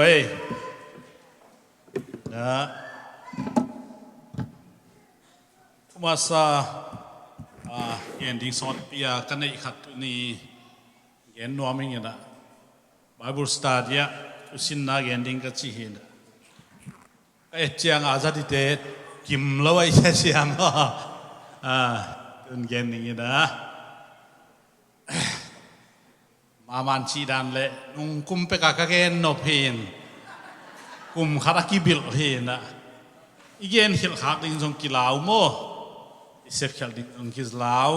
เฮ้ยนะทุกมาซาเย็นดิ้งสอนปีอากันในขัดนี่เย็นนัวมิงนะบาบูสตาร์ยะอุสินนาเย็นดิ้งกัจจิหินไอ้เจียงอาซาดิเตกิมละไว้เสียมตุนเย็นดิ้งนะมามันชีดันเละนุ่งกุมเปกากะเกนโนเพนกุมขาดกิบิลเพนนะอีเกนหิลขักดิ้งทรงกิลาวโมเสพขัดดิ้งทรงกิลาว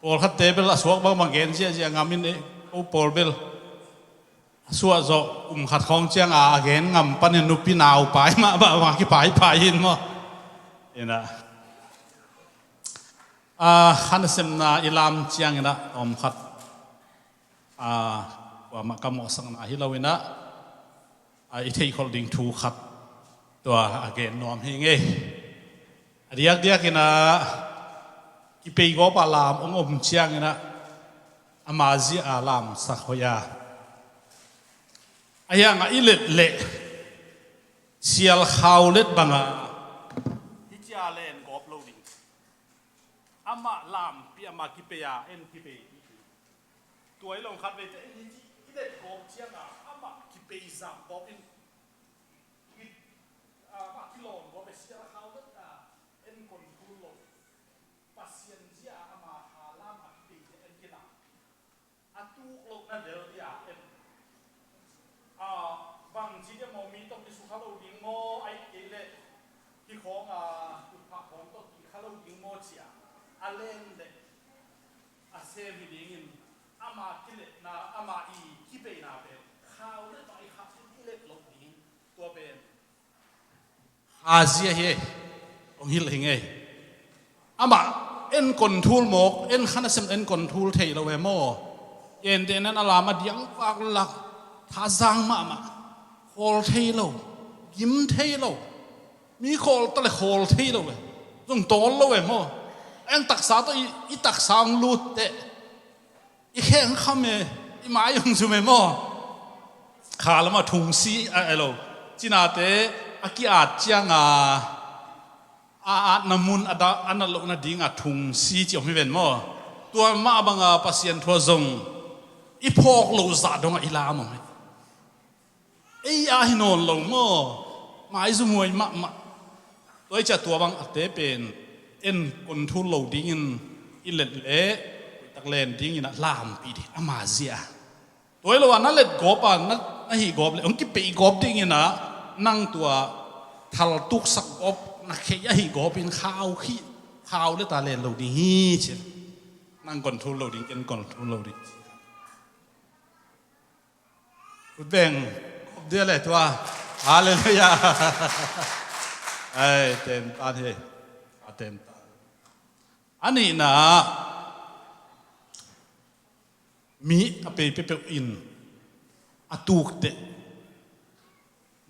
ปอลขัดเตเบลสวกบางบางเกนเสียงามินเอปอลเบลสวกโจกุมขัดของเจียงเกนงำปันนุปินาวไปมาบ้ากี่ไปหินโมเห็นนะขันเสมนาอิลามเจียงนะอมขัดว่ามักกะหมอสังนาฮิลาวินะอีเทคอลดิ้งทูขัดตัวเกนนอมเฮงเอเดียกนะกิเปย์กบอาลามองค์เจียงนะอามาซีอาลามสักหอยายังอิเล็ดเละเสียลขาวเล็ดบังฮิจาเลนกบโลดิ้งอามาลามปีอามากิเปยาเอ็นกิเปย์ตัวไอ้ลงคัดไปแต่อิเล็ดกบเชียงอามากิเปย์สับกบอินมากิโลนกบไปเสียลขาวเล็ดเอ็นคนทุลงPasianเสียอามาหาลามกิเปย์เอ็นกินาตุกลงนั่นเดี๋ยวที่เอ็นบางทีจะมองมีต้องมีสุขภาพดิ้งโมไอ้เกล็ดที่ของจุดผักของต้องกินข้าวดิ้งโมเชียเลนเด็กเซฟิดิ้งอามากิเลนะอามาอีกิเปนาเป็นข้าวเล็ดไอ้ข้าวกิเลลงดิ้งตัวเป็นฮาเซียเฮองฮิลเฮงเออามาเอ็นคอนทูลหมกเอ็นขันเซมเอ็นคอนทูลเทย์เราเวโมเอ็นเดนันอาลามาเดียงปากหลักท่าจังมาโคลเทย์เรายิ้มเทย์เรามีโคลตะเลโคลเทย์เราเว้จงโตเราเวโมเอ็งตักษาตัวอีตักษาของลูดเตะอีแข่งข้ามเมอีหมายยงจุเมโมขาละมาถุงซีไอ้เราจีน่าเตะอากิอาจเจียงน้ำมุนอันนั้นลูกน่ะดิ้งถุงซีจีอไม่เป็นโมตัวมาบังPasianทัวซงอีพอกลูซาดงอีลามมั้ยไอ้หินนลงโมหมายสมวยมาตัวจะตัวบังเตะเป็นเอ็นคนทุลโลดิ้งอิเล็ดเละตักเลนดิ้งนะลามปีดิอามาเซียตัวเราว่านั่นเล็ดกบนั่นหิกบเลยองค์กิเปกบดิ้งนะนั่งตัวทัลตุกสักกบนักเขียหิกบเป็นข้าวขี้ข้าวเลยตาเลนโลดิ้งเช่นนั่งคนทุลโลดิ้งเอ็นคนทุลโลดิ้งคุณเบ่งเดือดเลยตัวฮาเลลูยาไอ้เต็มตาเทเต็มตาอันนี้นะมีไปอินตุกเต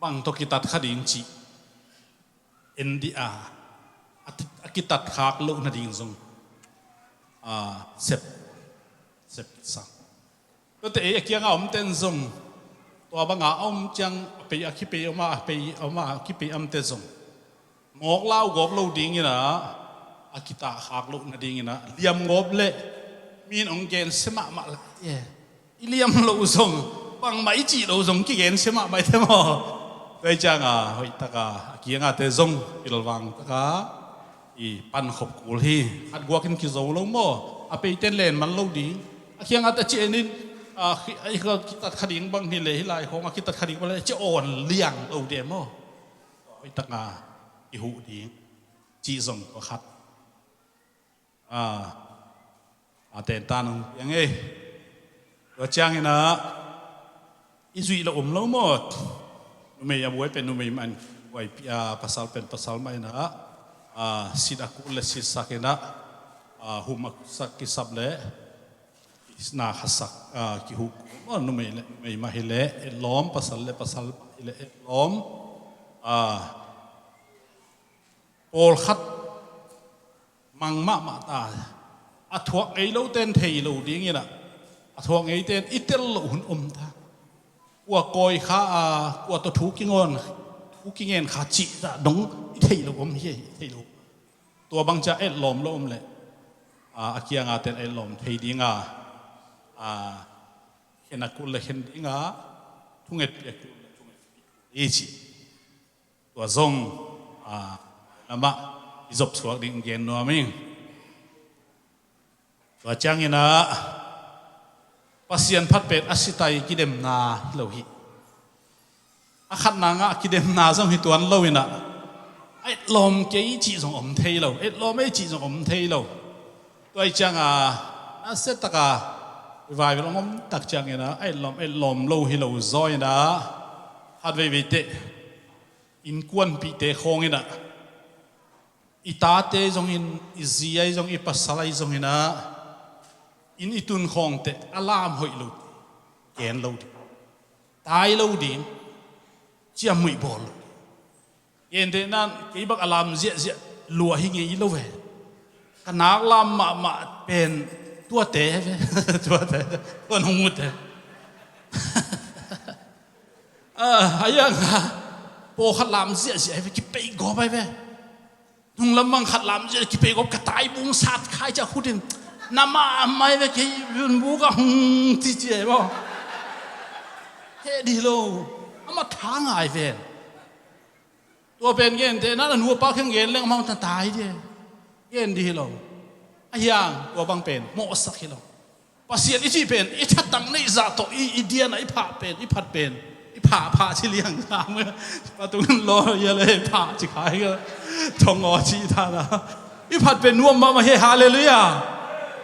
บางตัวกิตัดขดิ้งจีเอ็นดีอากิตัดขากลูกนาดิ้งซงเซปสังก็แต่เกี่ยงเอาเต้นซงตัวบางเอาจังไปคิดไปเอามาคิดไปเต้นซงงอกเล่ากบเล่าดิ้งนะอากิตาขากลูกนาดิ้งนะเลี้ยมงบเละมีนองเกนเสมามาละเลี้ยมเล่าซงบางไม่จีเล่าซงกี่เกนเสมาไม่เท่ามั้งได้จังเฮ้ยตากาเกี่ยงเต้นซงอิลวังตากาอีปันขบกุลฮีอัดกวกินกิโซเล่าโม่ไปเต้นเล่นมันเล่าดิ้งเกี่ยงเต้นเจนินไอ้ก็คิดตัดขดิ้งบางทีเลยที่ไรของคิดตัดขดิ้งอะไรจะอ่อนเลี้ยงเล่าเดโม่เฮ้ยตากาอีหูดิ้งจีซงก็คัดเต้นตาหนึ่งยังไงก็จ้างนะอิสุยละเราหมดนุ่มยามวยเป็นนุ่มยมันไว้pasalเป็นpasalไม่นะสิดากุลสิสักนะหุมักสักกิสับเละนาขัสักกิหุกนุ่มยมาเฮเละล้อมpasalเละpasalเละล้อมโอลขัดมังมาตาทวงไอ้เราเต้นเทยเราดิ้งนี่นะทวงไอ้เต้นอิตเตลเราหุ่นท่า qua coi khá qua tôi thú kinh nghiệm khá chị ra đúng thấy lâu ôm hi thấy lâu tua băng cha ết lom lo ôm lệ kia ngà tên ết lom thấy đi ngà hiện à cú lệ hiện đi ngà thung ết bẹt ý chị tua zong nama izop suak ding gen no mình tua chang ina Pasian phát bẹt asitai kidem na lâu hi khát nàng kidem na giống hi tuan lâu ina ai lom cái chỉ dùng ẩm thấy lâu ai lom ấy chỉ dùng ẩm thấy lâu tôi chăng sẽ tất cả vài cái lom tất chăng ina ai lom lâu hi lâu rồi ina hát về tệ in quan bị tệ không ina ita tệ giống in izia giống in pasalai giống ina in itun khong te alam hoi lo ken lo tai lo din chia mui bol yen te nan ke bak alam zia lua hi nge lo ve kanak lam ma pen tua te ve tua hong te ayang po khat lam zia ve ki pe go bai ve nung lam mang khat lam zia ki pe go ka tai bung sat khai cha khudin nama mai ve cái bu ka ti chi bo he đi lo ama thang ai ve tua pen gen te na nu pa kheng gen leng mang ta tai de gen đi lo ayang tua bang pen mo sak hi lo pasien i chi pen i that tang nei za to i dian ai pha pen i phat pen i pha chi liang sa me pa tu lo ye le pha chi khai ga thong o chi tha na i phat pen nuam ma he hallelujah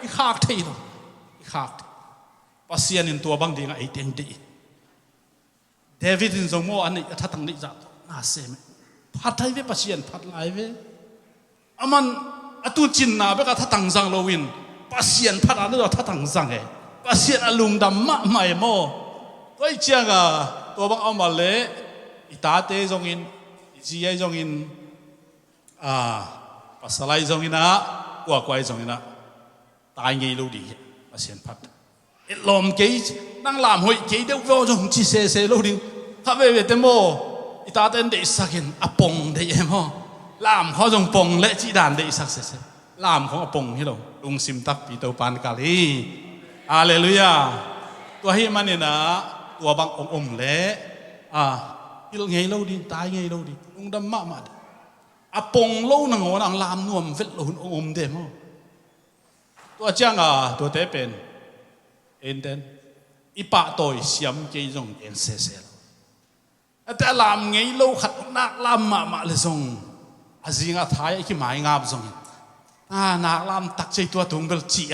i khak thei lo i khak Pasian in tua bang dinga ai teng di David in zong mo an ni that tang nei za to na se me phat thai ve Pasian phat lai ve aman atu chin na be ka that tang jang lo win Pasian phat an lo that tang jang e Pasian alung dam ma mai mo toi chiang tua bang au ma le ita te zong in ji ai zong in pasalai zong ina kwa kwai zong ina tai ngei lo di Pasian phat et lom ke nang lam hoi ke deu vo jong chi se lo ding kha ve te mo ita ten de sakin apong de mo lam kho jong pong le chi dan de sak se lam kho apong hi lo lung sim tak pi to pan ka li hallelujah tua hi manina tua bang om le il ngei lo di tai ngei lo di lung dam ma apong lo nang o nang lam nuam vet lo om de mo tua chang tua te pen en den ipa toi siam ke jong en se ata lam ngei lo khat nak lam ma le jong azinga thai ki mai ngap jong nak lam tak chei tua tung bel chi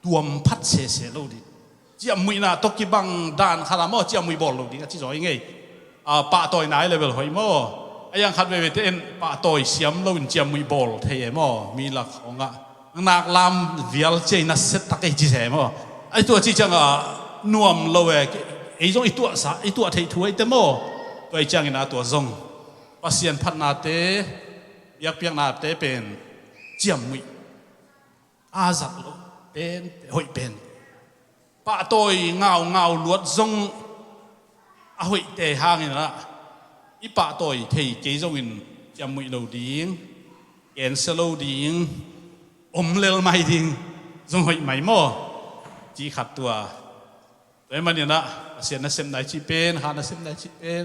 tuam phat se lo di chia mui na to ki bang dan khala mo chia mui bol lo di chi joi ngei pa toi nai level hoi mo ayang khat ve te en pa toi siam lo in chia mui bol the mo mi la khonga nak lam vial chei na set tak ei chi se mo ai tua chi chang nuam lo e ei jong i tua thei thu ai te mo toi chang ina tua zong Pasian phat na te yak piak na te pen chiam mui azat lo pen hoi pen pa toi ngao luat zong a hoi te hang ina i pa toi thei ke jong in chiam mui lo ding en se lo ding om lel mai ding zong hoi mai mo chi khat tua toy manina Pasian na sem nai chi pen ha na sem nai chi pen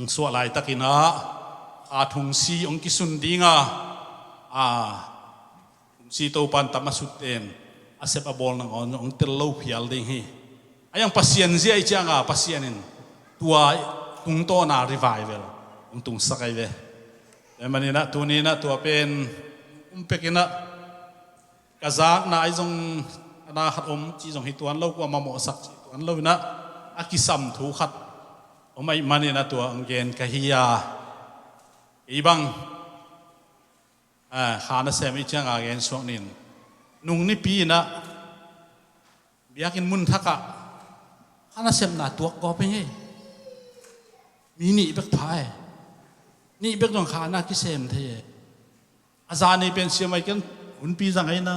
so lai takina thung si ong ki sun dinga thung si to pan tamasuten asep abol nang on ong tel lo phial ding hi ayang Pasian zia ai changa Pasian in tua tung to na revival ong tung sakai ve toy manina tunina tua pen pekina kazak na ai jong na khat chi jong hi tuan lo kwa ma mo sak chi tuan lo na akisam thu khat omai mani na tua anggen kahia ibang khana sem i chang again songnin nung ni pi na biakin mun thaka khana sem na tua ko pe nge mi ni bek phai ni bek dong khana ki sem the azani pen siamai kan un pi jang ai na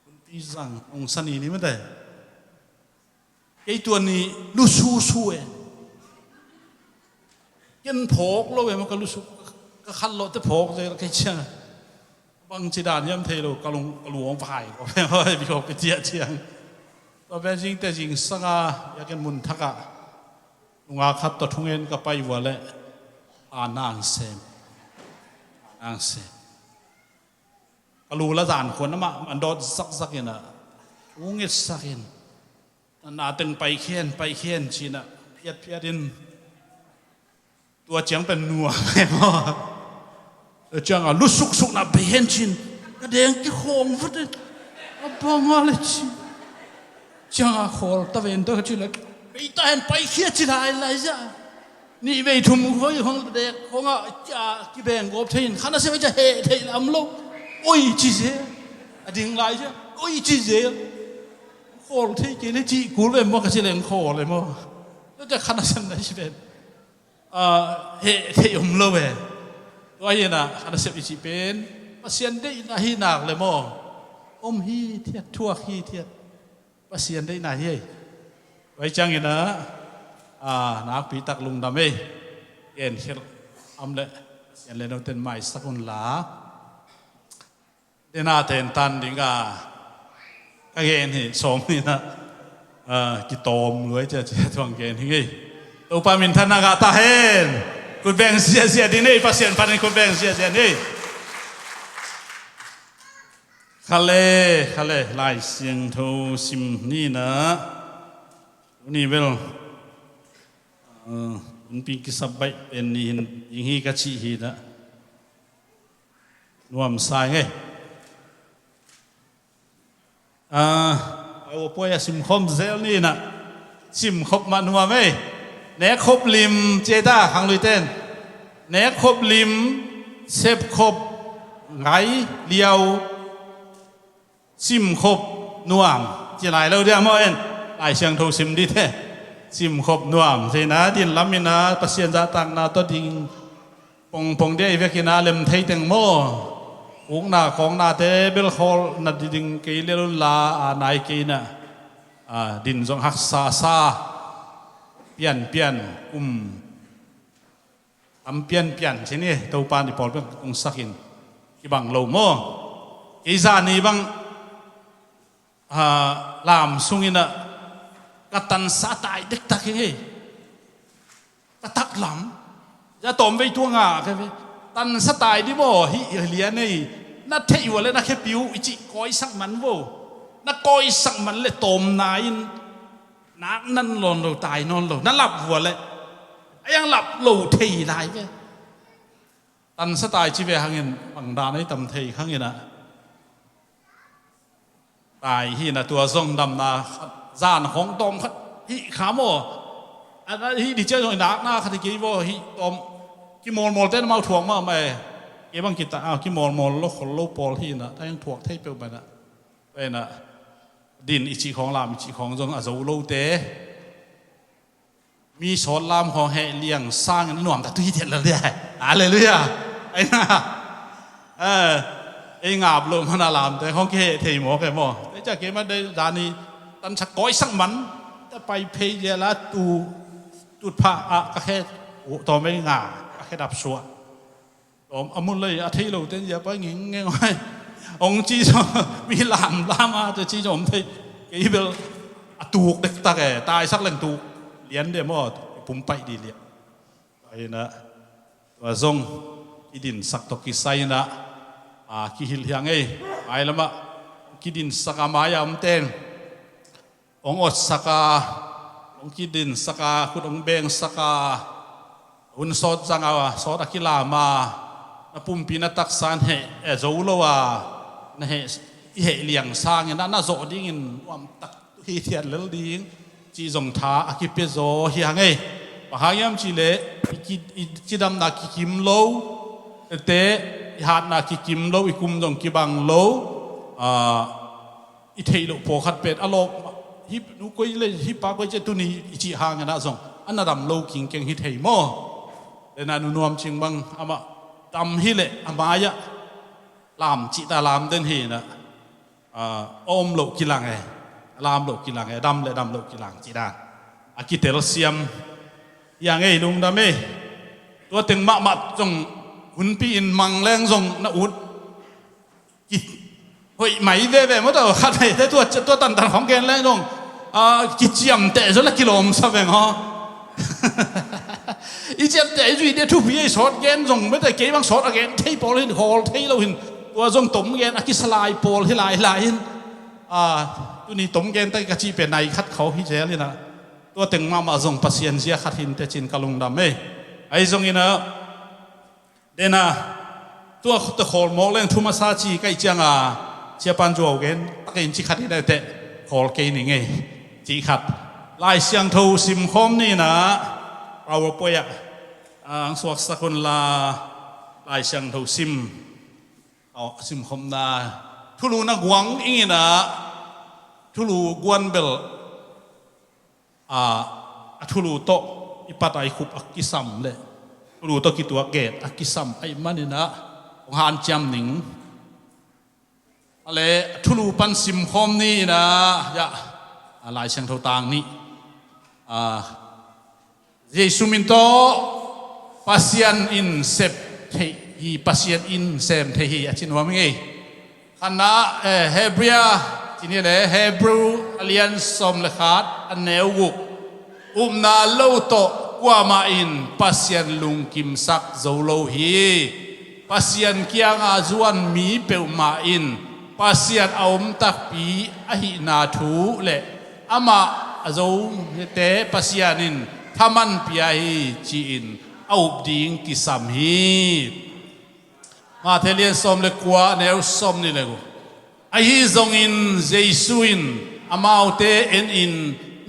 un pi jang ong sani ni ma de ไอ้ตัวนี้รู้สู้ยันโผกเราเองมันก็รู้สึกก็คันรถจะโผกเลยแค่เชื่อบางจีดานย่ำเทโลกะลวงไผ่ก็เป็นว่าพี่เขาไปเจียเชียงก็เป็นจริงแต่จริงสังอาอยากกันมุนทักะลุงอาคัดตัวทุ่งเงินก็ไปวัวเละนางเซมก็รู้ละจานคนนั้นมันโดนสักอย่างน่ะวงเงินสักอย่างน่าตึงไปเขียนชีน่ะเพียดินตัวเจียงเป็นนัวไปมั้งจังลุสุกน่ะไปเห็นชินกระเด้งกี่โค้งฟุตบ้ามาเลยชิจังขอตะเวนตัวชินเลยไปตาเห็นไปเขียนชินอะไรจ้ะนี่ไปทุ่มหัวของเด็กของจ่ากี่แบงกบเทียนข้าน่าจะไม่จะเฮลำลูกโอ้ยจีเซ่ดิ่งไรจ้ะโอ้ยจีเซ่ขอที่กินจีกูเลยมั้งก็ชิเลงขอเลยมั้งแล้วจะข้าน่าจะไม่ใช่เป็นเฮยมโลเวตัวยันน่ะข้าน่าจะไม่ใช่เป็นPasianได้น่าฮีนักเลยมั้งฮีเทียดทั่วฮีเทียดPasianได้น่าฮีไว้จังยันนะนักปีตักลุงดำเอ้เอ็นเฮลเล่ยันเล่นเอาเต็นไม้สักคนละเดน่าเต็นตันดิ่งก็เอ็นที่สมนี่นะกิโตมเลยจะทวงเกณฑ์ที่นี่ตัวปามินท่านนากาตาเห็นคุณแบงเสียดีนี่Pasianพันคุณแบงเสียนี่คาเล่ไล่เสียงโทซิมนี่นะนี่เวลมันปีกิสับไปเป็นนี่ยิงฮีกัชิฮีนะนวมสายไงเอาพวกซิมคมเซลนี่นะซิมคบมันวมไหมเนคบลิมเจด้าขังลุยเต้นเนคบลิมเซฟคบไงเลียวซิมคบนวมจีไหลเราเรียกมั้งเอ็นไอเชียงโทซิมดีเท่ซิมคบนวมสินะดินล้ำมินะPasianจะตั้งนาตัวดิ่งปงเดียเวกินาเล็มไทยแต่งโม่อุกนาของนาเตเบลคอลนาดิ่งเกลียรุลาอนายกีน่ะดินจงหักซาเปลี่ยนเปลี่ยนใช่นี่ตัวปานที่ปอดเป็นกงสักินที่บังโลโม่อีจานี่บังลามสุงินะกตันสาตายเด็กตักยังไงกตักหลำจะตอมไปตัวงาครับตันสาตายดิบ่ฮิเลียนี่นัดเทอยู่เลยนักแค่ปิวอิจิก้อยสักมันบ่นักก้อยสักมันเลยตอมนายนักนั่นหล่นเราตายนอนเรานั่นหลับหัวเลยยังหลับหลูเทยได้ไหมตันสาตายชีวิตหางเงินบางดานให้ตำเทยข้างเงินนะตายที่น่ะตัวทรงดำนาจานของตอมฮิขาโมอันนั้นฮิดิเจอร์หน่อยนักหน้าคดีกี้ว่าฮิตอมกิโมลเต้นมาถ่วงมาไม่เก็บบังกิตากิโมลโลกคนโลกปอลที่น่ะถ้ายังถ่วงเทปเปลไปน่ะเป็นน่ะดินอิจิของลามอิจิของจงอาจจะโลเตมีสอนลามของแห่เลี้ยงสร้างหน่วมแต่ตุยเด็ดเลยอะไรเลยไอ้น่ะไอ้งาบลมพนาลามแต่ของเกเทหมอแกหมอไอ้เจ้าเกมันได้ดานีตันชักก้อยสักมันแต่ไปเพย์เยละตูดผ้าก็แค่ต่อไม่งาก็แค่ดับชัวผมเอามุนเลยอาทิตย์เราเต้นอย่าไปงิ้งไงองค์จีจอมีลามมาจะจีจอมที่กี่เบลตูกเด็กตาแก่ตายสักแหล่งตูเลี้ยนเดี๋ยวมอปุ่มไปดีเลี้ยไปนะว่าทรงกิดินสักตกิไซนะกิฮิลยังไงไอ้ละมะกิดินสักมายามเต้นองอดสักองกิดินสักคุณองเบงสักหุ่นสดจังสดอกิลามาณปุ่มปีนัตักสานเหโจโลวาเหเลียงสร้างอย่างนั้นน่าโจดิ้งว่าตักที่เทียนเลี้ยดิ้งจีจงท้าอกิเปโจเฮียงไงปะหายามจีเล่จีดำนักกิมโลเตะหาดนักกิมโลอีกุมจงกิบังโลอิเทโลโปขัดเป็ดอโลฮิปนุกุยเลยฮิปปากกุยเจตุนีอิจิหางนะส่งอันนั้นดำโลกิงเก่งฮิตเฮโมแต่นานุนวมชิงบังอามาดำฮิเลอามายะลามจิตาลามเดินเฮนะอมโลกิลังไง ลามโลกิลังดำเลยดำโลกิลังจีดานอากิเตลเซียมอย่างไงลุงดำเอ้ตัวตึงมะมัดจงหุ่นปีนมังแรงจงน่าอุดกิเฮ้ยไหมเว่เมื่อตัวขัดให้แต่ตัวตันของแกนแรงจงกิเจียมเตะจนละกิโลมสับเองฮะอีเจียมเตะจุดเดียวทุบยี่ช็อตแกนจงไม่แต่เกี่ยบางช็อตแกนเทย์บอลหินฮอลเทย์เราหินตัวจงตุ่มแกนอากิสลายบอลที่ลายหินตัวนี้ตุ่มแกนแต่กระชีเป็นในคัดเขาฮิเจลินะตัวตึงมาจงปัสยันเสียขัดหินแต่จินกะลุงดำเอ้ไอ้จงอินะเดน่ะตัวตะโขลมองเรื่องทุมาซาจีใกล้จังเชียปันจัวเกนตะเกนจิขัดที่ได้แต่โขลเกนยังไงจีขัดลายเสียงทูซิมคอมนี่นะเราป่วยอังสวกสกุลลายเสียงทูซิมซิมคอมนาทุลูนักวังอีนะทุลูกวนเบลทุลูโตอิปัตไอคุบอักกิซัมเลยทุลูโตกิตัวเกตอักกิซัมไอมันนี่นะของฮันจำหนิงอะไรทุลูปันซิมคอมนี่นะยะลายเสียงทูต่างนี่เยซูมินโตPasian in semthei Pasian in semthei achin wa mengi khana Hebrea chini le Hebrew Alliance som lekhat aneu umna lo to kwa ma in Pasian lung kim sak zo lo hi Pasian kianga zuan mi pe ma in Pasian aum tak pi a hi na thu le ama azo te Pasianin thaman piai chi inเอาดิ้งกิสามฮีมาเทเลียนสมเล็กกว่าแนวสมนี่เลยกูไอ้ฮีจงอินเจสุอินอามาเตเอ็นอิน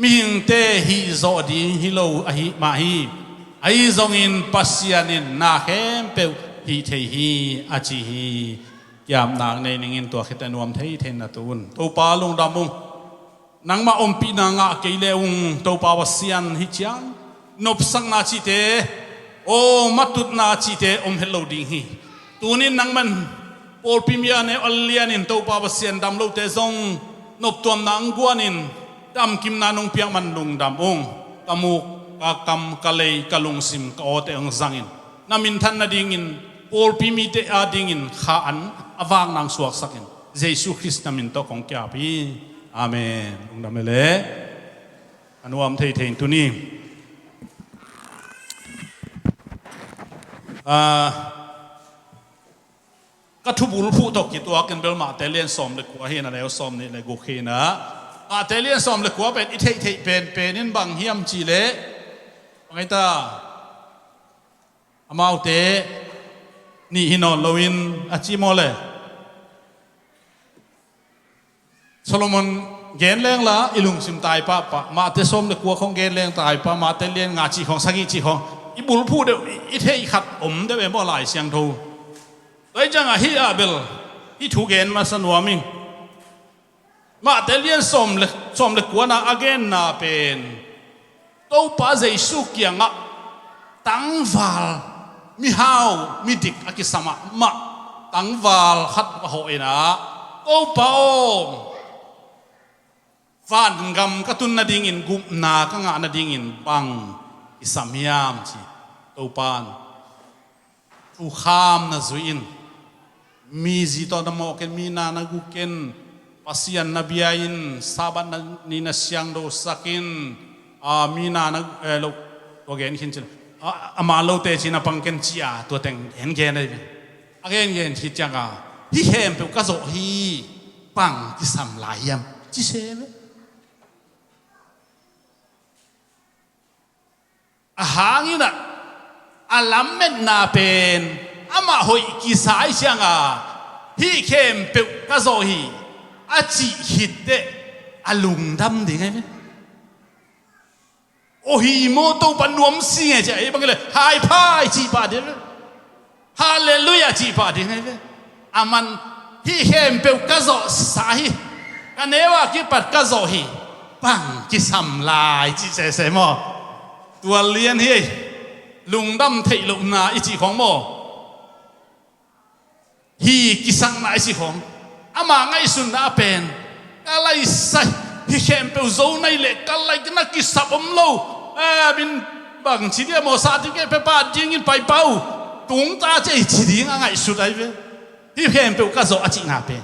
มิงเตฮีโซดิ้งฮิโลไอ้ฮีมาฮีไอ้จงอินปัสยานินนาเข้มเปวฮีเทฮีอาจีฮียามนางในนิงินตัวขิดนวมเทยเทนตูนตัวปาลงดำมุงนังมาอมปีนางะเกลเลวงตัวปาวสิยันฮิจังนบสังนาจิเตโอ้มาตุดนาจีเตอมเฮลโลดิ้งฮีตัวนี้นังมันโอลพิมียาเนอลเลียนินตัวปาวเซียนดำโลเตซงนบตัวนังกวนินดำกิมนานงเปียมันลุงดำองกามุกกากำกะเลยกะลุงซิมกอเตองซังอินนามินทันนาดิ้งอินโอลพิมีเตอาดิ้งอินข้าอันอวางนางสวกสักอินเยซูคริสต์นามินโตของแกพีอาเมนลุงดำเลอันวามเทเทนตัวนี้ก็ทุบุลผู้ตกกี่ตัวกันเบลมาเตเลียนสมเลยกว่าเฮนะแล้วสมนี่เลยกูเคนะเตเลียนสมเลยกว่าเป็นอิเทเป็นนินบังเฮียมจีเล่ไงตาอามาเตนี่ฮินอนลวินอาจิโมเลโซโลมอนเกนแรงละอิลุงซิมตายปะมาเตสมเลยกว่าของเกนแรงตายปะมาเตเลียนงาจีของสักจีของอีบุลพูดอีเทขัดได้เป็นบ่หลายเสียงทูโดยจังฮิอาเบลฮิถูกเกณฑ์มาสนวมิงมาเตเลียนสมเล็กกว่านาอเกนนาเป็นตัวป้าเจสุกยังตั้งวาลมิฮาวมิดิกอากิสมามาตั้งวาลขัดว่าโหยนะตัวป้าฟันกำกระตุนนาดิ่งอินกุมนาก็งานนาดิ่งอินบังอิสามยามจีตัวปานผู้ข้ามนะจุอินมีจิตตอนนั้นมองกันมีนานากุเกนปัสยันนบีอินซาบันนี่นะเสียงโดสักินมีนานาเราตัวเกนขินจินมาเราเตจินาปังเกนจีอาตัวแต่งเห็นเกนเลยเกนที่จังที่เห็นเป็นกระโจฮีปังที่สามหลายยามที่เชฟหางี้นะอาลัมเมนนาเป็นอามาหอยกิสายเชียงฮีเข้มเปิวกะโซฮีอาจีฮิตเดอาลุงดำดีไงมั้ยโอฮีโมโตปันนวมเสียใจบังเลยไฮพายจีบาดีฮาเลลูยาจีบาดีไงมั้ยอามันฮีเข้มเปิวกะโซสาฮีกันเนวะกิปัดกะโซฮีปังกิสัมลายจีเสมอตัวเลียนเฮ้ยลุงดำเทลุนาอิจิของโมฮีกิสังนาอิจิของอามาไงสุนนาเป็นอะไรใส่ฮ hi khem pe zo nai le kal lai na ki sap lo bin bang chi dia mo sa ti ke pe pa jing in pai pau tung ta che chi ding ngai su dai ve hi khem pe ka zo a chi nga pe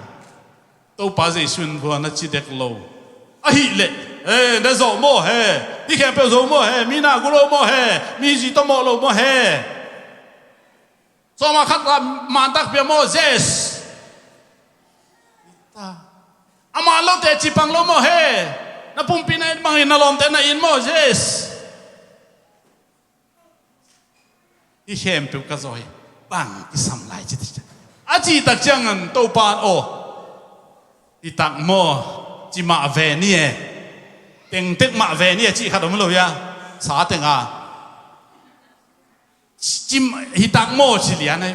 to pa je sun vo na chi dek lo a hi le na zo mo he hi khem pe zo mo he mi na gu lo mo he mi ji to mo lo mo he so ma khat la man tak pe mo jes ta ama lo te chi pang lo mo he na pum pi na bang in lom te na in mo jes i khem pe ka zo he bang ki sam lai chi a chi tak chang an to pa o i tak mo chi ma ve ni e teng tek ma ve ni chi khat om lo ya sa teng a chim hi tak mo chi lian ai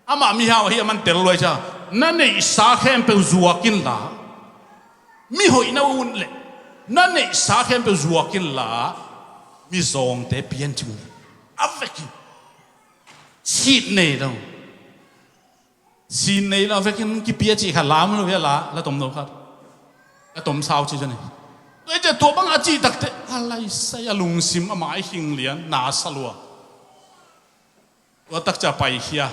ama mi hao hi man tel loi cha na nei sa khem pe zuakin la mi hoi na un le na nei sa khem pe zuakin la mi zong te pian chu aveki chit nei đâu xin nei là vekin ki pia chi kha lam lo ya la tom no khat la tom sao chi chane tôiจะตัวบังอาจีตักเตอะไรใส่ลุงซิมอหมายหิงเลียนนาสลัวตัวตักจะไปเฮีย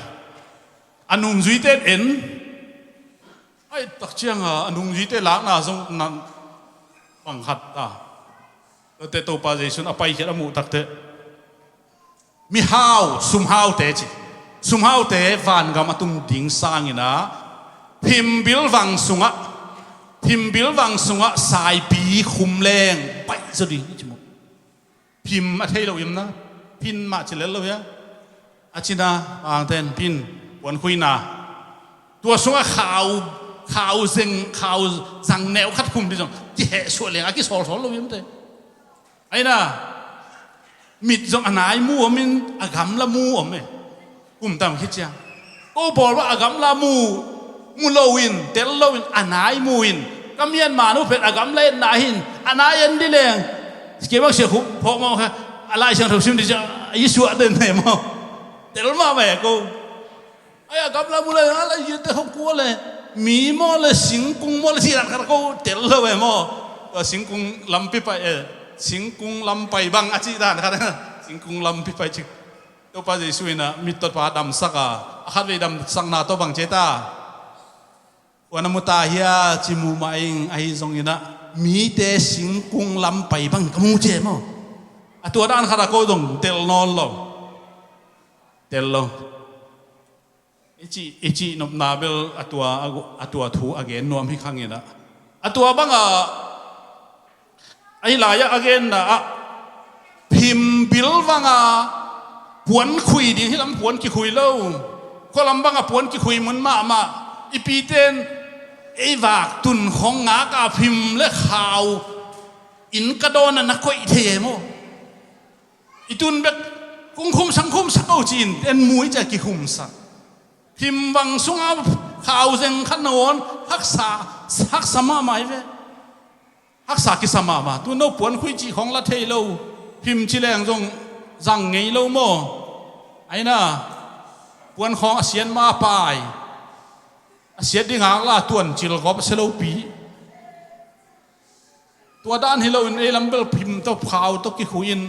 อันนุงจุยเตเอ็นไอ้ตักเชียงอันนุงจุยเตล้างนาทรงนั้นบังคัดแล้วแต่ตัวปาเจสุนอไปเฮียละมูตักเตมีฮาวซุมฮาวเตจิซุมฮาวเตฟันกับมาตุ้มดิ่งสร้างอีนะพิมบิลวังสุงะพิมบิลวังสุงะสายปีคุมแรงไปสุดที่จมูกพิมมาเที่ยวยิมนะพินมาเฉลยเลยอะอาชินาอ่างเต้นพินวันคุยนาตัวสุงะข่าวเซิงข่าวสังแนวคัดคุมที่จงที่เหส่วนเลี้ยงอากิสอลเลยยิมเต้ไอ้น่ะมิดจงอันไหนมูอมินอากำละมูอมเอ้กุมตามคิดจ้าก็บอกว่าอากำละมูโลวินเตลโลวินอันไหนมูวินก็มีอันมานุเป็นอากำเล่นนาหินอันไหนยันดีเลยเกี่ยวกับเสียขุพอมองค่ะอะไรเสียงถูกซิมดิจ้ายิสุอันเดินไหนมั้งเตลมาแม่กูไอ้อากำละมูเลยอะไรยืนแต่เขากลัวเลยมีมอเลยสิงกุ้งมอเลยที่รักเขาเตลเลยมั้งสิงกุ้งลำปีไปสิงกุ้งลำไปบังอาจิดานครับสิงกุ้งลำปีไปจิตัวป้าเจสุยนะมิตรป้าดำสักขัดไปดำสังนาตัวบังเจตาวันมุตาเฮียจิมูมาเองไอ้ทรงยินะมีแต่สิงกุ้งลำไปบังกมูเจมั้งตัวด้านข้าราชการเตลนอนลงเตลลงไอจีนบนาเบลตัวทูอเกนนวมพิขังยินะตัวบังไอ้หลายอเกนนะพิมบิลวังปวนคุยดีที่ลำปวนกี่คุยเล่าก็ลำบังปวนกี่คุยมันมาอีปีเต้นไอ้วากตุนของงากาพิมและข่าวอินกระโดนนักก็อีเทมอีตุนแบบคุ้มสังคมสักเอาจีนเอ็นมวยจะกี่คุ้มสักพิมวังสุงาข่าวเซงขันนวนฮักษามาไหมเว้ฮักษากิสมาตัวโนปวนคุยจีของละเทโลพิมชิแรงจงจังไงโลโมไอ้น่ะปวนของเสียนมาปายเสียดิ่งหางล่าตัวนจิลกอบเซโลปีตัวด้านที่เราในลำเบลพิมตัวข่าวตัวกิคุยิน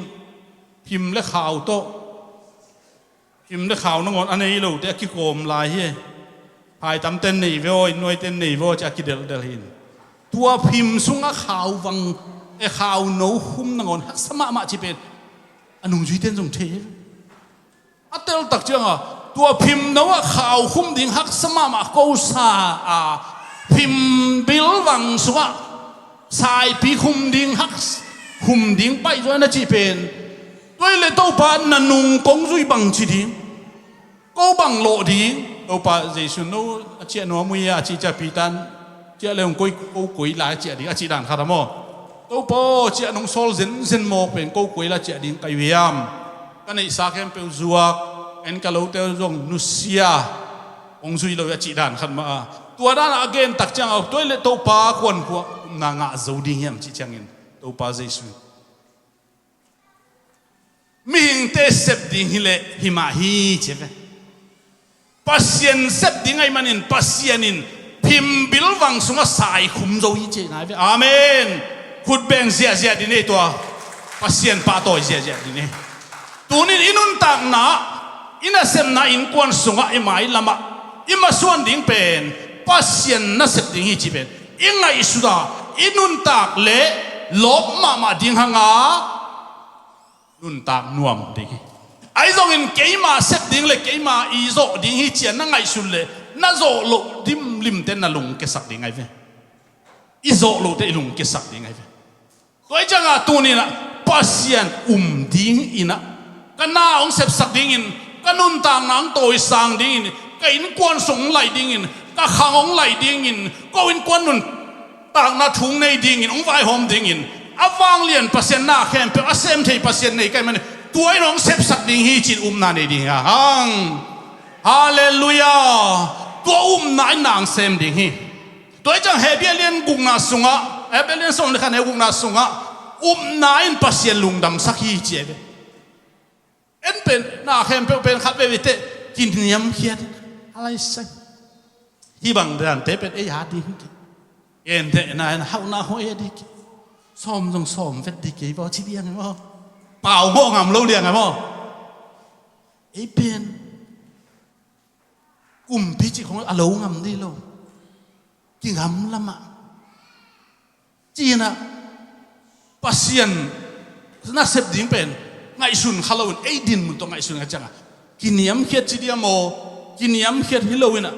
พิมและข่าวตัวพิมและข่าวน้องอันนี้เราแต่กิโกมลายเฮพายตำเต้นนี่โวยหน่วยเต้นนี่โวจะกิเดลหินตัวพิมสุงข่าววังไอข่าวโน้คุ้มน้องฮักสมาจิเป็นอันนุ่งจุยเต้นจงเทอัตเตลตักเจ้าตัวพิมพ์นะว่าข่าวคุ้มดิ่งฮักสมาโกซาพิมพ์บิลวังสวะสายปีคุ้มดิ่งฮักคุ้มดิ่งไปจนน่าจีเป็นด้วยเลยตัวปานนันนุ่งกงจุยบังจีดิ่งก็บังโลดิ่งตัวปาเจสุนโนเจ้าหนูมุยอาจีจะปีตันเจ้าเรื่องกุยหลายเจ้าดิ่งอาจีด่านขาดมอตัวปอเจ้าหนุ่งโซลเซนโมเป็นกุยละเจ้าดิ่งไกเวียมกันในสาแคมเปลซัวเอ็นกาโลเตอร์จงนุเซียองซุยเราจะจีดานขันมาตัวด้านอเกนตักจังเอาตัวเล็กตัวปลาควนขวานางะจูดิ้งยมจีจังอินตัวปลาเจสุมิงเตเซบดิ้งฮิเลหิมาฮีเจฟปัสเซียนเซบดิ้งไอมันอินปัสเซียนินพิ him bil wang sunga sai khum zo hi che nai ve amen khut beng zia zia di nei to pasien pa to zia zia di nei tunin inun tak na ina sem na in kwan sunga imai lama ima suan ding pen pasien na sep ding hi chi pen inga isuda inun tak le lop ma ding hanga nun tak nuam ding ai zong in keima sep ding le keima i zo ding hi chian na ngai sul le na zo lo dim lim ten na lung ke sak ding ai ve i zo lo te lung ke sak ding ai ve toi changa tu ni na pasien ding ina kana ong sep sak ding in kanun tang nang toi sang ding in ka in kwan song lai ding in ka khang ong lai ding in ko in kwan nun tang na thung nei ding in ong vai hom ding in awang lian pasien na khem pe asem thei pasien nei kai man tuai nong sep sak ding hi chin na nei ding ha hang hallelujah to na nang sem ding hi toi chang hebelian gung na sunga hebelian song le khan he gung na sunga na in pasien lungdam sak hi che be en pen na khem pe pen khat ve te kin niam khiat alai sai hi bang dan te pen e ya ding en te na hau na ho e dik som jong som vet dik ke bo chi diang mo pao mo ngam lo liang mo e pen pi chi khong a lo ngam đi lo ki ngam lama chi na pasien na sep ding pen ngai sun khalawin e din mun to ngai sun achanga kiniam khiat chi dia mo kiniam khiat hilowina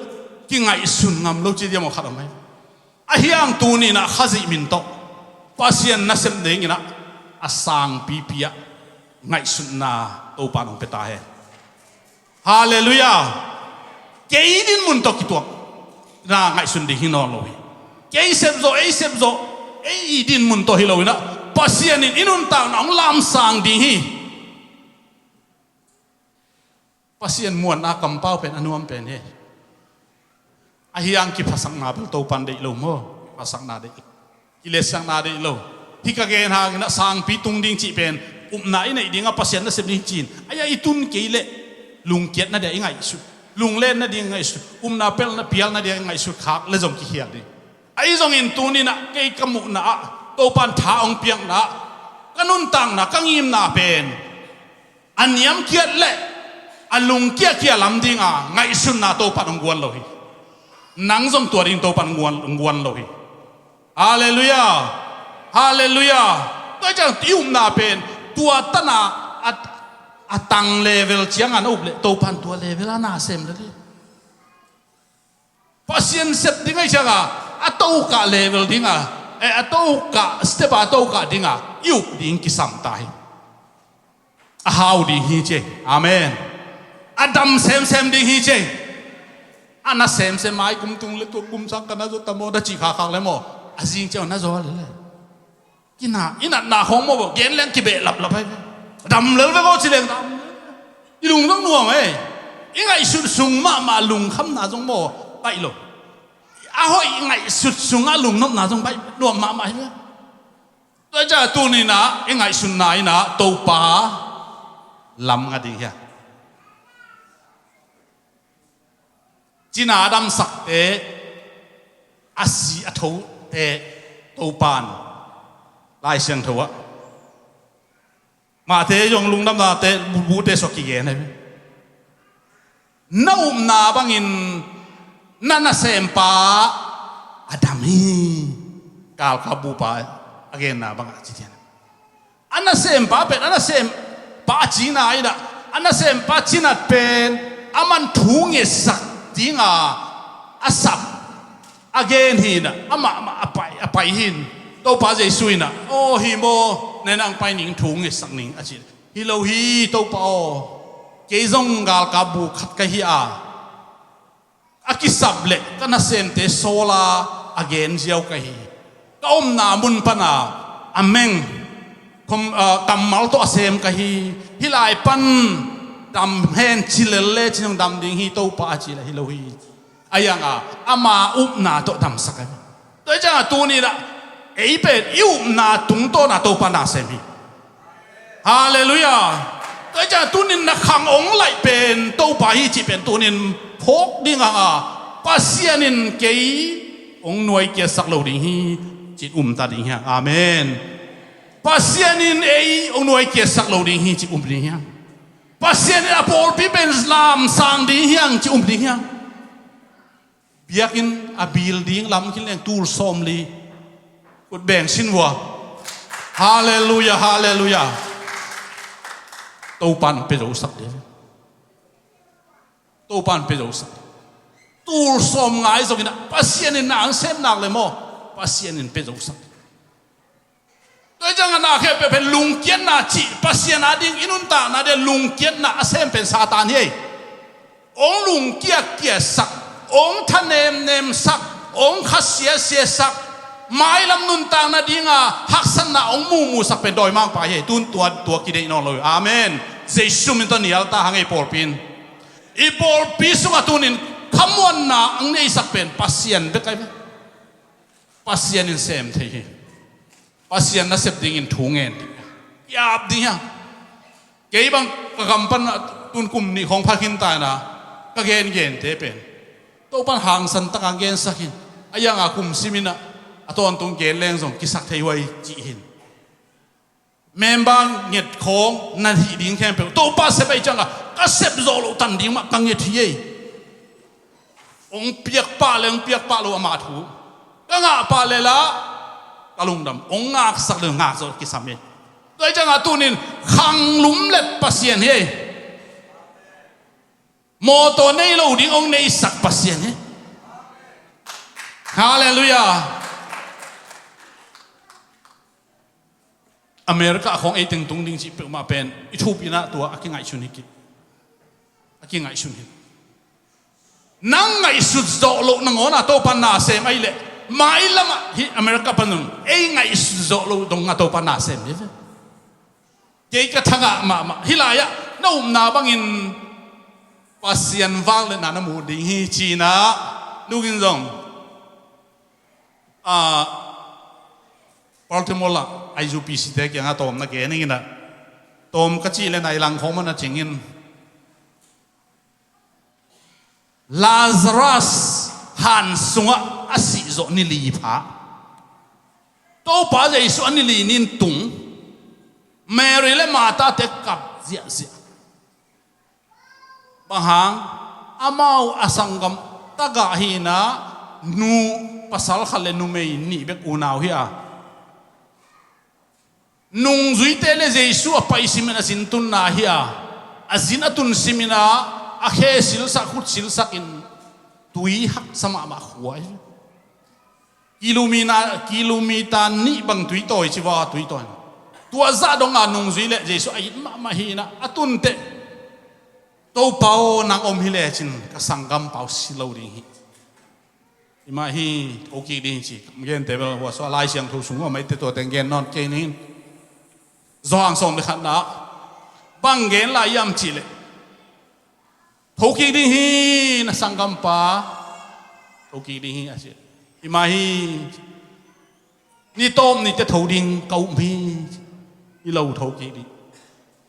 ki ngai sun ngam lo chi dia mo kharamai a hiang tu ni na khazi min to pasien na sep ding ina asang pipia ngai sun na to pa nong peta he hallelujah ke din mun to ki to na ngai sun ding hino lo ke sep zo e din mun to hilowina pasien in inun ta nong lam sang ding hi pasien muan na kampau pen anuam pen he a hiang ki phasang na bel to pan dei lo mo phasang na dei ki le sang na dei lo hi ka gen ha na sang pi tung ding chi pen na i nei ding a pasien na sep ding chin aya itun ke le lung kiet na de ngai su lung len na ding ngai su na pel na pial na de ngai su khak le jong ki hiat ding ai jong in tu ni na ke kamu na to pan tha ong piang na kanun tang na kangim na pen aniam kiat le alung kia lam ding a ngai sun na to pan ngwan lo hi nang jong tua ding to pan ngwan lo hi hallelujah hallelujah to chang tium na pen tua tana atang level chiang an up le to pan tua level ana sem le pasien sep ding ai changa ato ka level ding a ato ka step ato ka ding a yu ding ki sam tai a how ding hi che amen Adam sem ding hi che ana sem mai kum tung le tu kum sang kana zo tamo da chi kha le mo azing che na zo le kina ina na hong mo gen len ki be lap hai dam le ve go chi leng dam i lung dong nuang ngai sut sung ma lung kham na jong mo bai lo a hoi ngai sut sung a lung nom na jong bai nuam ma he to ja tu ni na ngai sun na ina to pa lam nga ding ya China Adam sak te asi atho te to pan lai siang tho ma te yong lung dam na te bu te so ki ge ne na na bangin nana sem pa Adam hi kal ka bu pa again na bang chi tian ana sem pa pe ana sem pa chi na ida ana sem pa chi na pen aman thung e sak dinga asap again hina ama apai hin to pa je suina o hi mo nenang pai ning thung e sak ning achi hi lo hi to pa o ke zong gal ka bu khat ka hi a akisab le kana sen te sola again jiao ka hi ka na mun pana ameng kom kamal to asem ka hi hilai pan dam hen chilele chinong dam ding hi to pa chi la hi lo hi ayanga ama na to dam sakai to ja tu ni la ei pe na tung to na to pa na sem hi hallelujah to ja tu ni na khang ong lai pen to pa hi chi pen tu ni phok ding a Pasian in kei ông nuôi kia sắc lâu đình hi chỉ ta đình ha amen Pasian in ấy ông nuôi kia sắc lâu đình hi chỉ đình ha Pasian in apol pi ben lam sang đình hiang chỉ đình ha biakin a building lam kin leng tur som li ut beng sin wa hallelujah hallelujah tâu pan pe rau sắc de tâu pan pe rau sắc tur som ngai so kina Pasian in nang sem nak le mo Pasian in pe rau sắc tôi chẳng na khe pe lung kian na chi Pasian ading inun ta na de lung kian na sem pen satan he ong lung kia sak ong than nem sak ong khasia sak mai lam nun tang na dinga haksan na ong mu sak pe doi mang pa he tun tua ki de no lo amen Jesus min to nial ta hangai por pin I por pisu atunin kamuan na ang nei sak pen Pasian be kai Pasian in semthei Pasian na sep ding in thungen yap ding ha ke bang ka kampan tun kum ni khong phakin ta na ka gen te pen to pan hang san ta ka gen sakin ayang a kum simina aton tung gen leng song ki sak thei wai chi hin membang nget khong nan hi ding khem pe to pa se bai chang ka sep zo lo tan ding ma kang nget hi ong piak pa lo ma thu ka nga pa le la kalung dam ong ngak sak le ngak zo ki samen doi chang a tunin khang lum let Pasian he mo to nei lo ding ong nei sak Pasian he hallelujah America khong ei teng tung ding chi pe ma pen I thu pina tua akingai chun hiki akingai chun hi nang ngai sut zo lo nang ona to pan na sem ai le mai lama hi America panung ei ngai sut zo lo dong nga to pan na sem ni ke ka thanga ma hilaya no na bangin Pasian wang le na mu ding hi china nugin zong Baltimore la UPCI te kyang atom na ke ni na tom ka chi le nai lang khom na chingin Lazarus han sunga asi zo ni li pha to pa jai su ani li nin tung Mary le mata te kap zia bahang amau asangam taga hina nu pasal khale nu mei ni bek unau hi nung zui te le Jesu apai simena sintun na hi azin atun simina akhe sil sa khut sil sakin tui hak sama ma khwai kilomita ni bang tui toi chiwa tui toi tua za dong nung zui le Jesu ai ma hi na atun te to pao nang om hi le chin ka sangam pao silo ri hi ima hi okay ding chi gen te wa so lai siang thu sung mai te to teng gen non ke ni zoang som le khan na bang gen la yam chi le thoki ding hi na sangam pa thoki ding hi ase ima hi ni tom ni te thau ding kau mi I lo thoki di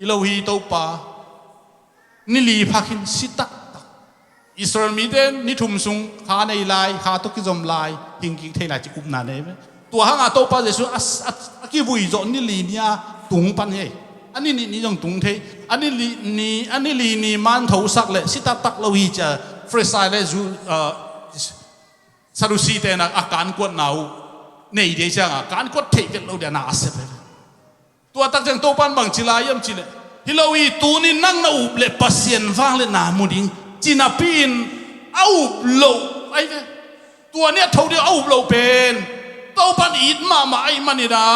I lo hi to pa ni li phakin sitak Israel mi den ni thum sung kha nei lai kha to ki zom lai king ki thei la chi up na ne tua hanga to pa Jesu ki vui zo ni li nia tung pan he ani ni jong tung thei ani li ni man thau sak le sita tak lo hi cha fresh le zu sadusi te na akan kwat nau nei de chang akan kwat thei vet lo de na ase tua tak jang to pan bang chila yam chile hilowi tu ni nang na up le Pasian wang le na mu ding china pin au lo ai ve tua ne thau de au lo pen to pan it ma ai mani da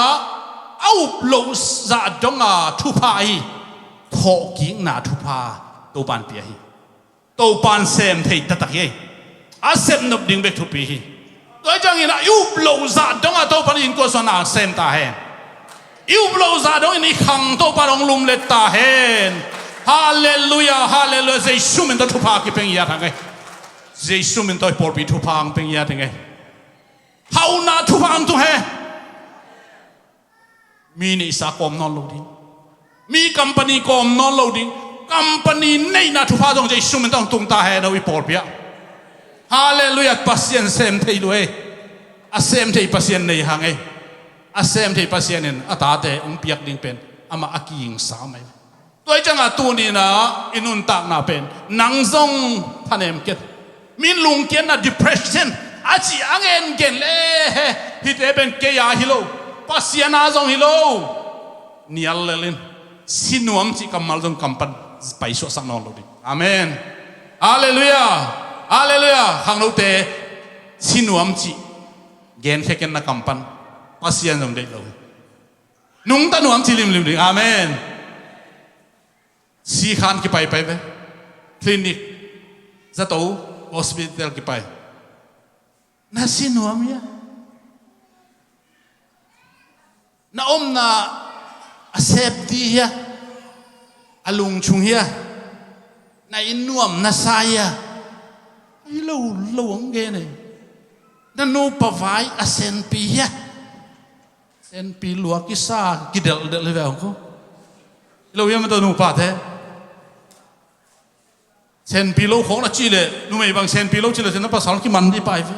au lo za donga thu pa hi tho king na thu pa to pan pia hi to pan sem thei ta tak ye a sem nop ding bek thu pi hi toi jang ina u lo za donga to pan in ko so na sem ta he u lo za dong ni khang to pa rong lum le ta hen hallelujah hallelujah Jesu min to thu pa ki peng ya thang ai Jesu min to por pi thu pa ang peng ya thang ai hau na thu pa ang tu he mi ni sa kom non loading mi company kom non loading company nei na thu pa dong Jesu min tong tung ta he no i por pia Hallelujah Pasian semthei lui a semthei Pasian nei hangai a semthei Pasian in atate piak ding pen ama aking sa mai tôi chẳng à tu ni na inun tak na pen nang zong panem ket min lung ken na depression achi angen gen le hit eben ke ya hilo Pasian a zong hilo nial lelin sinuam chi kamal zong kampan pai so sang non lo di amen hallelujah hallelujah hang lo te sinuam chi gen kheken na kampan Pasian zong de lo nung ta nuam chi lim ding amen si khan ki pai ve clinic za to hospital ki pai na sinuam ya na na safety ya alung chung ya na inuam na saya ai lo ang ge ne na no pavai asen pi ya sen pi lua ki sa ki del le ve ko lo ya ma to no pa the sen pi lo khong na chi le nu mei bang sen pi lo chi le sen na pa sal ki man di pai ve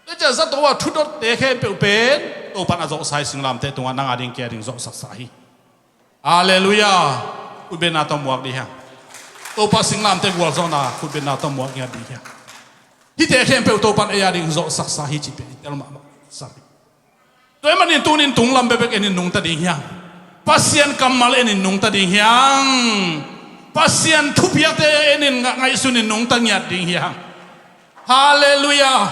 le ja za to wa thu dot te khe pe pen to pan a zo sai sing lam te tu nang a ding ke ding zo sak sai hallelujah ku be na to muak di ha to pa sing lam te wal zo na ku be na to muak ya di ha hi te khe pe to pan a ya ding zo sak sai chi pe tel ma sa toy man in tunin tung lam be be en nung ta ding ha Pasian kamal en nung ta ding hiang Pasian thupia te en ngai sunin nung ta nyat ding hiang hallelujah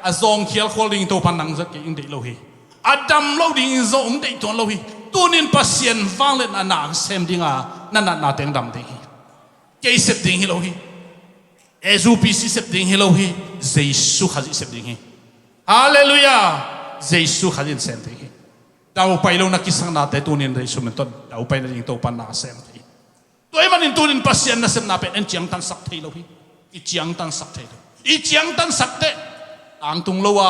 azong khial kholing to panang zat ke ing de lo hi adam lo ding zo ong de ton lo hi tunin Pasian wang le na sem dinga na teng dam ding hi ke sep ding hi lo hi UPCI sep ding hi lo hi Jesus khazi sep ding hi hallelujah Jesus khazin sem ding hi dau pai lo na kisang na te tunin re sumenton dau pai na ding to pan na sem thi toy man in tunin Pasian na sem na pen en chiang tan sak thei lo hi i chiang tan sak thei i chiang tan sak te ang tung lo wa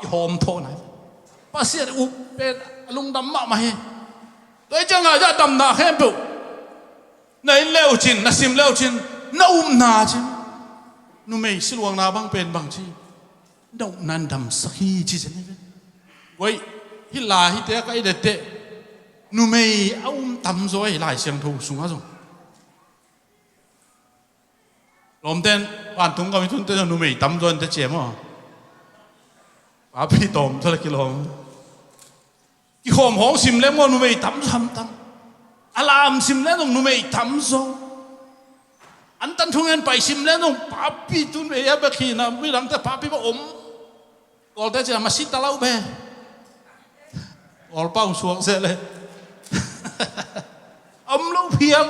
i hom tho na Pasian u pe lung dam ma he toy chang a ja dam na khem pu nei leo chin na sim leo chin na na chin nu mei silwang na bang pen bang chi dau nan dam sakhi chi chen ne wei hi la hi te kai de te nu mei tam zoi lai siang thu sung ha zong lom ten wan tung ka mi thun te nu mei tam zoi te che mo a pi tom thla ki lom ki khom hong sim le mo nu mei tam alam sim le nu mei tam zo an tan thung en pai sim le pa pi tun me ya ba khi na mi ram te pa pi ba om gol te cha ma sit ta lau be all bao xuống sẽ lên âm lâu phiền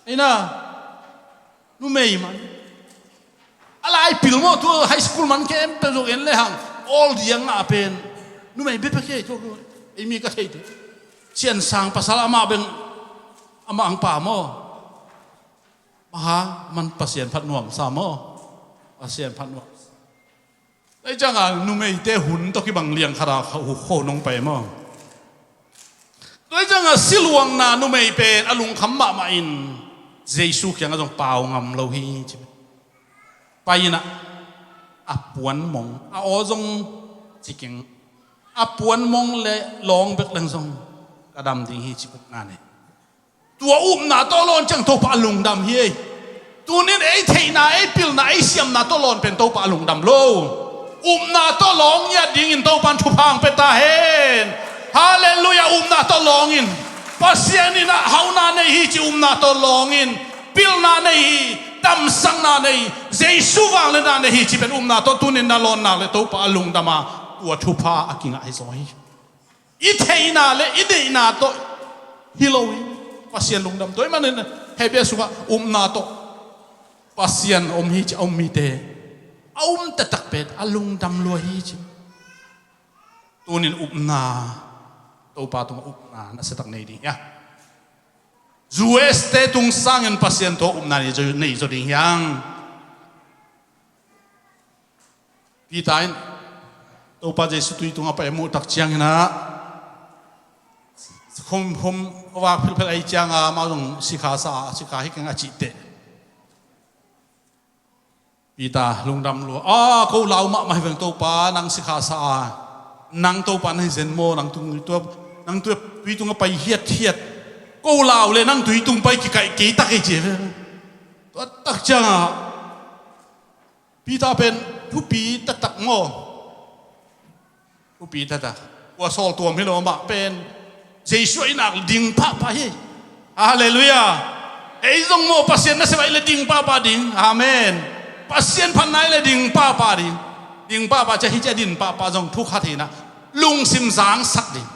ấy na nu mày mà alai pil mo tu high school man kem pe zo en le hang all diang a pen nu mày biết cái cho ấy mi cái thế chen sang pasal ama ben ama ang pa mo ha man Pasian phat nuam sa mo Pasian phat nuamไอ้จังอ่ะนุ่มไอ้เตหุ่นตอกที่บังเลียงคาราเขาโคนงไปมั้งไอ้จังอ่ะสิลวงนานุ่มไอ้เป็นอลุงคำมาอินเจสุขยังก็ต้องเป่างำเราฮีใช่ไหมไปนะอับปวนมองอาอจงจิกิงอับปวนมองเลยลองเบกเลงซงกระดำดิ้งฮีจิบุกงานเนี่ยตัวอุ้มนาตอลอนจังโตปะลุงดำฮีตัวนี้ไอ้เทน่าไอ้ปิลน่าไอ้เสียมนาตอลอนเป็นโตปะลุงดำโลนาตอลองเนี่ยดิ้งอินโตปันทุพังเปตาเฮนฮาเลลูยานาตอลองอินPasian ni na hau na nei hi chi na to long in pil na nei hi tam sang na nei Jesu wang le na nei hi chi pen na to tunin na lon na le to pa lung dama tua thu pa akinga ai zoi i thei na le i dei na to hiloi Pasian lung dam toy man he be su na to Pasian hi chi mi te ta tak pet alung dam lo hi chi tunin na to pa tung na se tak nei ding ya zueste tung sang en Pasian to na ni jo nei zo ding yang pi tain to pa Jesu tu tung apa emu tak chiang na hom wa phil phil ai chiang a ma jong sikha hi kang a chi te pita lungdam lu a ko lau ma mai veng to pa nang sikha sa nang to pa nang zen mo nang tung tu tui tung pai hiat ko lau le nang tui tung pai ki kai ki ta ki je to tak cha pita pen tu pi ta tak mo tu pi ta ta wa sol tuam hi lo ma pen Jesus inak ding pa hi hallelujah ei zong mo pasien na se vai le ding pa ding amen Pasian panai le ding pa ding pa cha hi cha din pa zong thu kha thi na lung sim sang sak ding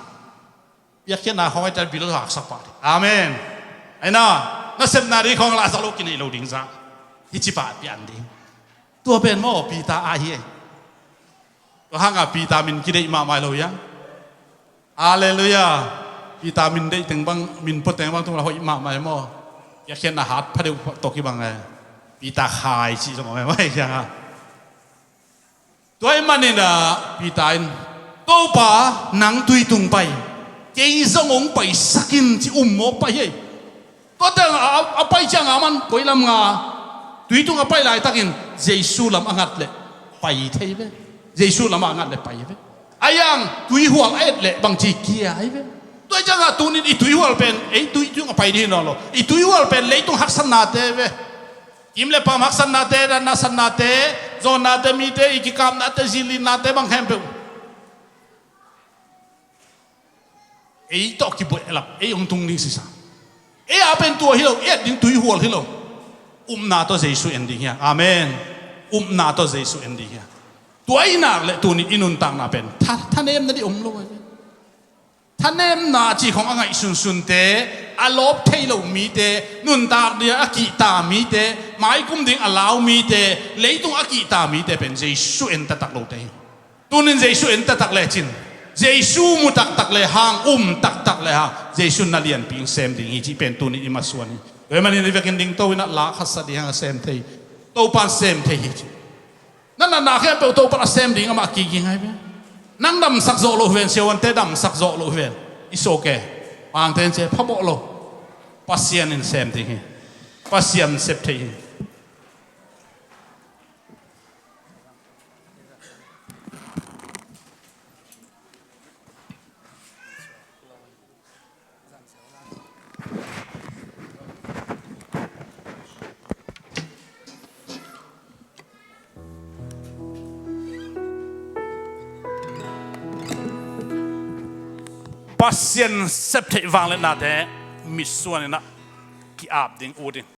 ya khen na hoi ta bil hak sak pa amen ai na sem na ri khong la sa lo kin lo ding za hi chi pa pian ding tua ben mo pi ta a hi to hanga pi ta min ki dei ma mai lo ya hallelujah pi ta min dei teng bang min po teng bang tu la hoi ma mai mo ya khen na hat pha de to ki bang ai pi ta khai chi trong mai mai ya tôi mà nên là pi ta in tô pa nang tui tung pai cái dòng ông pai sakin chi mo pai hey có thể à pai chăng à man koi lam nga tui tung pai lại takin Jesus lam angat le pai thấy ve Jesus lam angat le pai ve ayang tui huang et le bang chi kia ai ve tôi chăng à tu ni tui huang pen tui tung pai đi nó lo tui huang pen lấy tung hak san na te ve im le pam hak san na te na san na te zon na te mi te ikikam na te zili na te bang hempe to ki boy elap ong tung ni sisa apen tua hilo ding tui hual hilo na to Jesus ending ya amen na to Jesus ending ya tuai na le tu ni inun tang na pen thanem na di lo thanem na chi khong angai sun te alop thailo mi te nun tak dia akita mi te mai kum ding allow mi te leitung akita mi te pen Jesus en ta tak lo te tunin Jesus en ta tak le chin Jesus mu tak le hang tak le hang Jesus na lian ping sem ding hi chi pen tunin ima suan ni man ni vekin ding to na la khasa di hang sem thei to pan sem thei hi na khem pe to pan sem ding ama ki gi ngai be nang dam sak zo lo ven sewan te dam sak zo lo ven isoke mang ten che phabo lo Pasian in sem thei hi Pasian sep thei hi Pasian sep thei wang le na te mi suan na ki ap ding odin